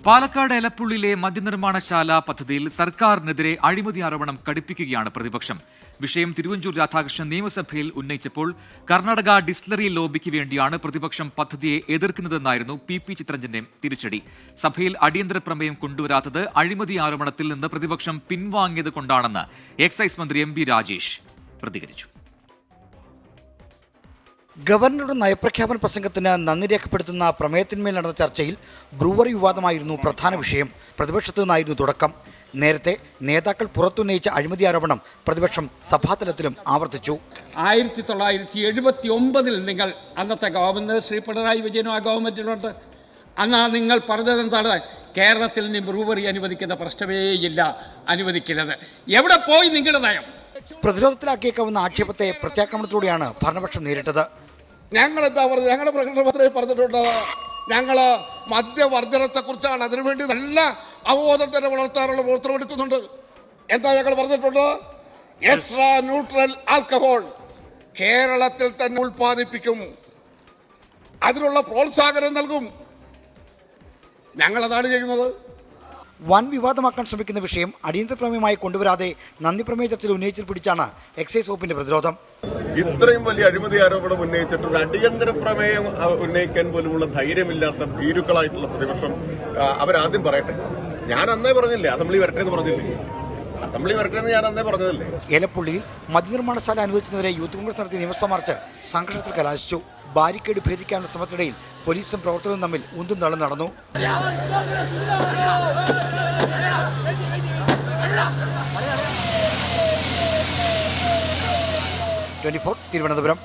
പാലക്കാട് എലപ്പുള്ളിയിലെ മദ്യനിർമ്മാണശാല പദ്ധതിയിൽ സർക്കാരിനെതിരെ അഴിമതി ആരോപണം കടുപ്പിക്കുകയാണ് പ്രതിപക്ഷം. വിഷയം തിരുവഞ്ചൂർ രാധാകൃഷ്ണൻ നിയമസഭയിൽ ഉന്നയിച്ചപ്പോൾ കർണാടക ഡിസ്റ്റിലറി ലോബിക്ക് വേണ്ടിയാണ് പ്രതിപക്ഷം പദ്ധതിയെ എതിർക്കുന്നതെന്നായിരുന്നു പി ചിത്രഞ്ജന്റെ തിരിച്ചടി. സഭയിൽ അടിയന്തര പ്രമേയം കൊണ്ടുവരാത്തത് അഴിമതി ആരോപണത്തിൽ നിന്ന് പ്രതിപക്ഷം പിൻവാങ്ങിയത് കൊണ്ടാണെന്ന് എക്സൈസ് മന്ത്രി എം രാജേഷ് പ്രതികരിച്ചു. ഗവർണറുടെ നയപ്രഖ്യാപന പ്രസംഗത്തിന് നന്ദി രേഖപ്പെടുത്തുന്ന പ്രമേയത്തിന്മേൽ നടന്ന ചർച്ചയിൽ ബ്രൂവറി വിവാദമായിരുന്നു പ്രധാന വിഷയം. പ്രതിപക്ഷത്തു നിന്നായിരുന്നു തുടക്കം. നേരത്തെ നേതാക്കൾ പുറത്തുന്നയിച്ച അഴിമതി ആരോപണം പ്രതിപക്ഷം സഭാതലത്തിലും ആവർത്തിച്ചു. 1979 നിങ്ങൾ അന്നത്തെ ഗവൺമെന്റ് ശ്രീ പിണറായി വിജയനും ആ ഗവൺമെന്റിലുണ്ട്. അന്ന് നിങ്ങൾ പറഞ്ഞത് എന്താണ്? കേരളത്തിൽ ഇനി ബ്രൂവറി അനുവദിക്കുന്ന പ്രശ്നമേയില്ല, അനുവദിക്കുന്നത്. എവിടെ പോയി നിങ്ങളുടെ നയം? പ്രതിരോധത്തിലാക്കിയേക്കാവുന്ന ആക്ഷേപത്തെ പ്രത്യാക്രമണത്തോടെയാണ് ഭരണപക്ഷം നേരിട്ടത്. ഞങ്ങൾ എന്താ പറഞ്ഞത്? ഞങ്ങളുടെ പ്രകടനപത്രത്തിൽ പറഞ്ഞിട്ടുണ്ട്, ഞങ്ങൾ മദ്യവർജനത്തെക്കുറിച്ചാണ്, അതിനുവേണ്ടി നല്ല അവബോധത്തിനെ വളർത്താനുള്ള പ്രവർത്തനം എടുക്കുന്നുണ്ട്. എന്താ ഞങ്ങൾ പറഞ്ഞിട്ടുണ്ട്? എക്സ്ട്രാ ന്യൂട്രൽ ആൽക്കഹോൾ കേരളത്തിൽ തന്നെ ഉൽപ്പാദിപ്പിക്കും, അതിനുള്ള പ്രോത്സാഹനം നൽകും. ഞങ്ങളതാണ് ചെയ്യുന്നത്. വൻ വിവാദമാക്കാൻ ശ്രമിക്കുന്ന വിഷയം അടിയന്തര പ്രമേയമായി കൊണ്ടുവരാതെ നന്ദി പ്രമേയ ചർച്ചയിൽ ഉന്നയിച്ചിൽ പിടിച്ചാണ് എക്സൈസ് വകുപ്പിന്റെ പ്രതിരോധം. ഇത്രയും വലിയ അഴിമതി ആരോപണം ഉന്നയിച്ചിട്ട് ഒരു അടിയന്തര പ്രമേയം ഉന്നയിക്കാൻ പോലുമുള്ള ധൈര്യമില്ലാത്ത ഭീരുക്കളായിട്ടുള്ള പ്രതിപക്ഷം അവരാദ്യം പറയട്ടെ. ഞാൻ അന്നേ പറഞ്ഞില്ലേ അസംബ്ലി വരട്ടെ എന്ന് പറഞ്ഞില്ലേ? അസംബ്ലി വരട്ടെ എന്ന് ഞാൻ അന്നേ പറഞ്ഞതല്ലേ? എലപ്പുള്ളിയിൽ മദ്യനിർമ്മാണശാല അനുവദിച്ചതിനെതിരെ യൂത്ത് കോൺഗ്രസ് നടത്തിയ നിയമസഭാ മാർച്ച് സംഘർഷത്തിൽ കലാശിച്ചു. ബാരിക്കേഡ് ഭേദിക്കാനുള്ള ശ്രമത്തിനിടയിൽ പോലീസും പ്രവർത്തകരും തമ്മിൽ ഉന്തും തള്ളും നടന്നു. 24 തിരുവനന്തപുരം.